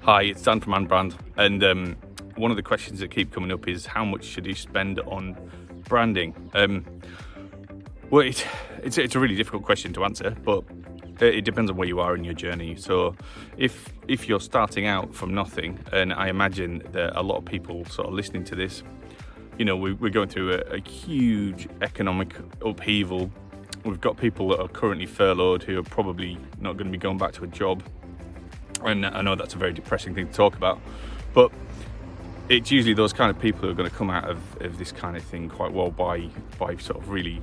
Hi, it's Dan from Brand, and one of the questions that keep coming up is how much should you spend on branding? Well, it's a really difficult question to answer, but it depends on where you are in your journey. So, if you're starting out from nothing, and I imagine that a lot of people sort of listening to this, you know, we're going through a huge economic upheaval. We've got people that are currently furloughed who are probably not going to be going back to a job. And I know that's a very depressing thing to talk about, but it's usually those kind of people who are going to come out of this kind of thing quite well by sort of really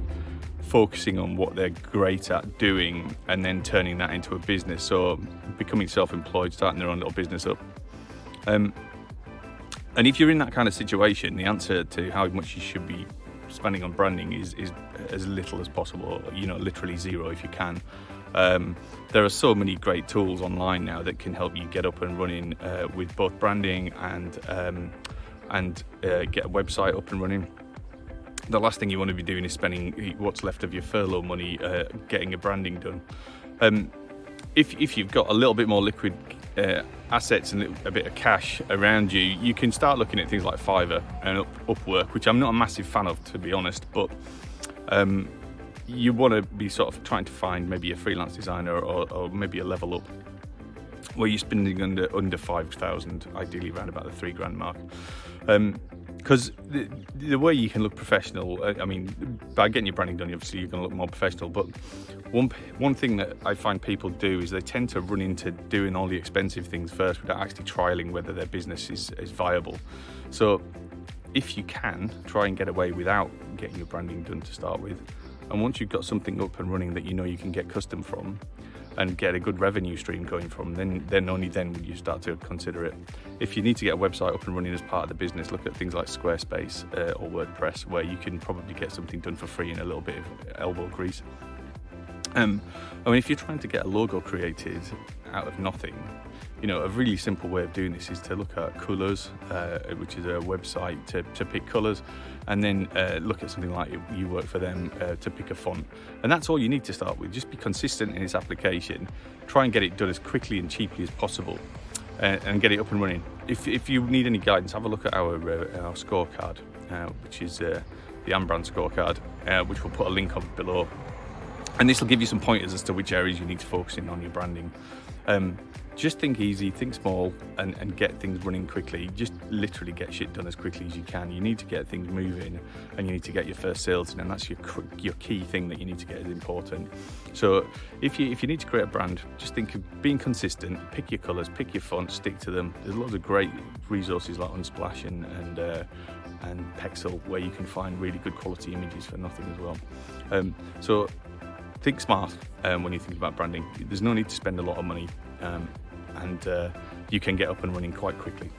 focusing on what they're great at doing and then turning that into a business. So becoming self-employed, starting their own little business up. And if you're in that kind of situation, the answer to how much you should be spending on branding is as little as possible, you know, literally zero if you can. There are so many great tools online now that can help you get up and running with both branding and get a website up and running. The last thing you want to be doing is spending what's left of your furlough money getting your branding done. If you've got a little bit more liquid assets and a bit of cash around you, you can start looking at things like Fiverr and Upwork, which I'm not a massive fan of, to be honest, but you want to be sort of trying to find maybe a freelance designer or maybe a level up where you're spending under 5,000, ideally around about the $3,000 mark. Because the way you can look professional, I mean, by getting your branding done, obviously you're going to look more professional. But one thing that I find people do is they tend to run into doing all the expensive things first without actually trialing whether their business is viable. So if you can, try and get away without getting your branding done to start with. And once you've got something up and running that you know you can get custom from and get a good revenue stream going from, then only then would you start to consider it. If you need to get a website up and running as part of the business, look at things like Squarespace or WordPress, where you can probably get something done for free in a little bit of elbow grease. I mean, if you're trying to get a logo created out of nothing, you know, a really simple way of doing this is to look at Colors, which is a website to pick colours, and then look at something like You Work For Them to pick a font. And that's all you need to start with. Just be consistent in its application. Try and get it done as quickly and cheaply as possible, and get it up and running. If you need any guidance, have a look at our scorecard, which is the Brand scorecard, which we'll put a link on below. And this will give you some pointers as to which areas you need to focus in on your branding. Just think easy, think small, and get things running quickly. Just literally get shit done as quickly as you can. You need to get things moving, and you need to get your first sales in, and that's your key thing that you need to get is important. So if you need to create a brand, just think of being consistent. Pick your colours, pick your fonts, stick to them. There's lots of great resources like Unsplash and Pexel where you can find really good quality images for nothing as well. So think smart when you think about branding. There's no need to spend a lot of money, and you can get up and running quite quickly.